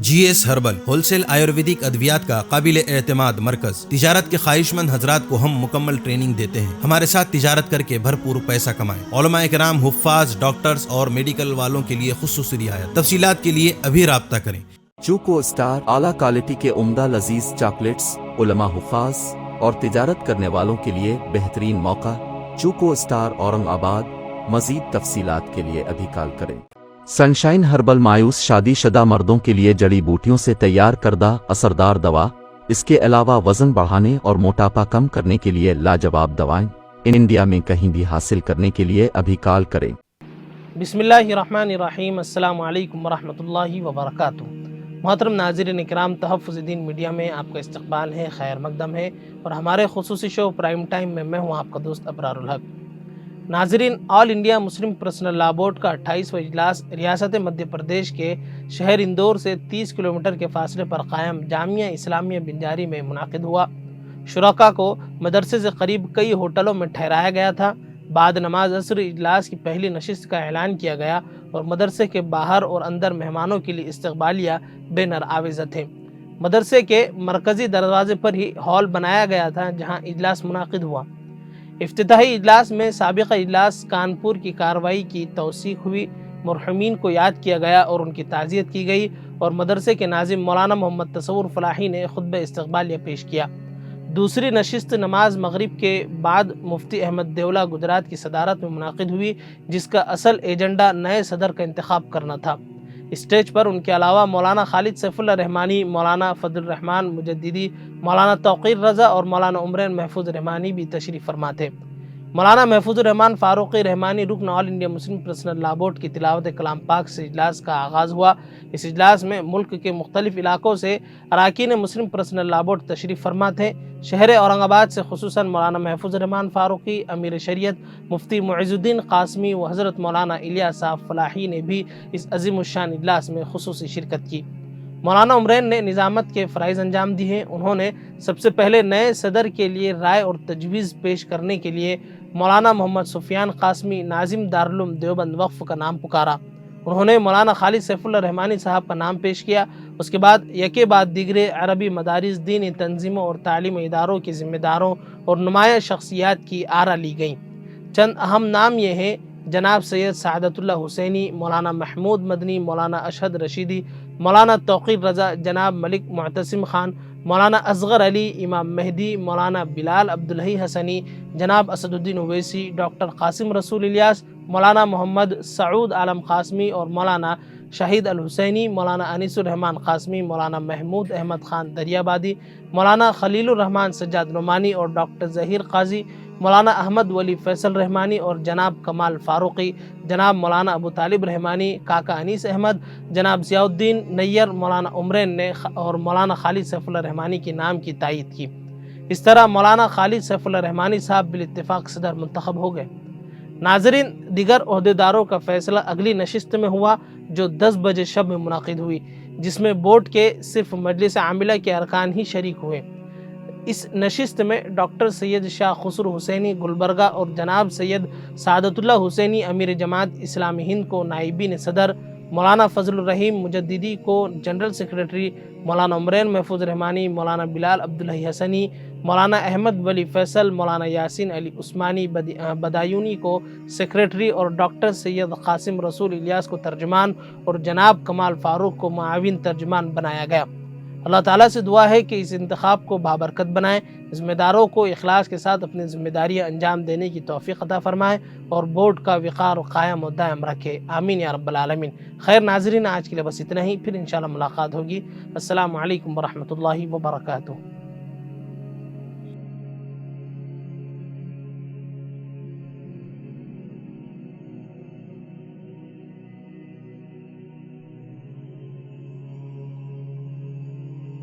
جی S herbal wholesale Ayurvedic ادویات کا قابل اعتماد مرکز۔ تجارت کے خواہش مند حضرات کو ہم مکمل ٹریننگ دیتے ہیں۔ ہمارے ساتھ تجارت کر کے بھرپور پیسہ کمائیں۔ علماء کرام، حفاظ، ڈاکٹرز اور میڈیکل والوں کے لیے خصوصی رعایت۔ تفصیلات کے لیے ابھی رابطہ کریں۔ چوکو اسٹار اعلیٰ کوالٹی کے عمدہ لذیذ چاکلیٹس، علماء، حفاظ اور تجارت کرنے والوں کے لیے بہترین موقع۔ چوکو اسٹار اورنگ آباد۔ مزید تفصیلات کے لیے ابھی کال کریں۔ سنشائن ہربل مایوس شادی شدہ مردوں کے لیے جڑی بوٹیوں سے تیار کردہ اثردار دوا۔ اس کے علاوہ وزن بڑھانے اور موٹاپا کم کرنے کے لیے لاجواب دوائیں انڈیا میں کہیں بھی حاصل کرنے کے لیے ابھی کال کریں۔ بسم اللہ الرحمن الرحیم۔ السلام علیکم ورحمۃ اللہ وبرکاتہ۔ محترم ناظرین کرام، تحفظ دین میڈیا میں آپ کا استقبال ہے، خیر مقدم ہے، اور ہمارے خصوصی شو پرائم ٹائم میں میں ہوں آپ کا دوست ابرار الحق۔ ناظرین، all India Muslim personal law board کا 28واں اجلاس ریاست مدھیہ پردیش کے شہر اندور سے 30 کلومیٹر کے فاصلے پر قائم جامعہ اسلامیہ بنجاری میں منعقد ہوا۔ شرکاء کو مدرسے سے قریب کئی ہوٹلوں میں ٹھہرایا گیا تھا۔ بعد نماز عصر اجلاس کی پہلی نشست کا اعلان کیا گیا اور مدرسے کے باہر اور اندر مہمانوں کے لیے استقبالیہ بینر آویزاں تھے۔ مدرسے کے مرکزی دروازے پر ہی ہال بنایا گیا تھا جہاں اجلاس منعقد ہوا۔ افتتاحی اجلاس میں سابقہ اجلاس کانپور کی کارروائی کی توثیق ہوئی، مرحومین کو یاد کیا گیا اور ان کی تعزیت کی گئی، اور مدرسے کے ناظم مولانا محمد تصور فلاحی نے خطبہ استقبالیہ پیش کیا۔ دوسری نشست نماز مغرب کے بعد مفتی احمد دیولہ گجرات کی صدارت میں منعقد ہوئی، جس کا اصل ایجنڈا نئے صدر کا انتخاب کرنا تھا۔ اسٹیج پر ان کے علاوہ مولانا خالد سیف اللہ رحمانی، مولانا فضل الرحمان مجددی، مولانا توقیر رضا اور مولانا عمرین محفوظ رحمانی بھی تشریف فرما تھے۔ مولانا محفوظ الرحمان فاروقی رحمانی رکن all India Muslim personal law board کی تلاوت کلام پاک سے اجلاس کا آغاز ہوا۔ اس اجلاس میں ملک کے مختلف علاقوں سے اراکین مسلم پرسنل لاء بورڈ تشریف فرما تھے۔ شہر اورنگ آباد سے خصوصاً مولانا محفوظ الرحمان فاروقی، امیر شریعت مفتی معز الدین قاسمی و حضرت مولانا الیاس صاحب فلاحی نے بھی اس عظیم الشان اجلاس میں خصوصی شرکت کی۔ مولانا عمرین نے نظامت کے فرائض انجام دیے۔ انہوں نے سب سے پہلے نئے صدر کے لیے رائے اور تجویز پیش کرنے کے لیے مولانا محمد سفیان قاسمی، ناظم دارالعلوم دیوبند وقف کا نام پکارا۔ انہوں نے مولانا خالد سیف اللہ رحمانی صاحب کا نام پیش کیا۔ اس کے بعد یکے بعد دیگرے عربی مدارس، دینی تنظیموں اور تعلیمی اداروں کے ذمہ داروں اور نمایاں شخصیات کی آرا لی گئیں۔ چند اہم نام یہ ہیں: جناب سید سعادت اللہ حسینی، مولانا محمود مدنی، مولانا اشہد رشیدی، مولانا توقیر رضا، جناب ملک معتصم خان، مولانا اصغر علی، امام مہدی، مولانا بلال عبدالحی حسنی، جناب اسد الدین اویسی، ڈاکٹر قاسم رسول الیاس، مولانا محمد سعود عالم قاسمی اور مولانا شہید الحسینی، مولانا انیس الرحمان قاسمی، مولانا محمود احمد خان دریابادی، مولانا خلیل الرحمان سجاد نعمانی اور ڈاکٹر ظہیر قاضی، مولانا احمد ولی فیصل رحمانی اور جناب کمال فاروقی، جناب مولانا ابو طالب رحمانی، کاکا انیس احمد، جناب ضیاء الدین نیر، مولانا عمرین نے اور مولانا خالد سیف اللہ رحمانی کے نام کی تائید کی۔ اس طرح مولانا خالد سیف اللہ رحمانی صاحب بالاتفاق صدر منتخب ہو گئے۔ ناظرین، دیگر عہدیداروں کا فیصلہ اگلی نشست میں ہوا جو 10 بجے شب میں منعقد ہوئی، جس میں بورڈ کے صرف مجلس عاملہ کے ارکان ہی شریک ہوئے۔ اس نشست میں ڈاکٹر سید شاہ خسرو حسینی گلبرگہ اور جناب سید سعادت اللہ حسینی امیر جماعت اسلامی ہند کو نائبین صدر، مولانا فضل الرحیم مجددی کو جنرل سیکریٹری، مولانا عمرین محفوظ رحمانی، مولانا بلال عبدالحی حسنی، مولانا احمد ولی فیصل، مولانا یاسین علی عثمانی بدایونی کو سیکریٹری اور ڈاکٹر سید قاسم رسول الیاس کو ترجمان اور جناب کمال فاروق کو معاون ترجمان بنایا گیا۔ اللہ تعالیٰ سے دعا ہے کہ اس انتخاب کو بابرکت بنائے، ذمہ داروں کو اخلاص کے ساتھ اپنی ذمہ داریاں انجام دینے کی توفیق عطا فرمائے اور بورڈ کا وقار قائم و دائم رکھے، آمین یا رب العالمین۔ خیر ناظرین، آج کے لیے بس اتنا ہی، پھر انشاءاللہ ملاقات ہوگی۔ السلام علیکم ورحمۃ اللہ وبرکاتہ۔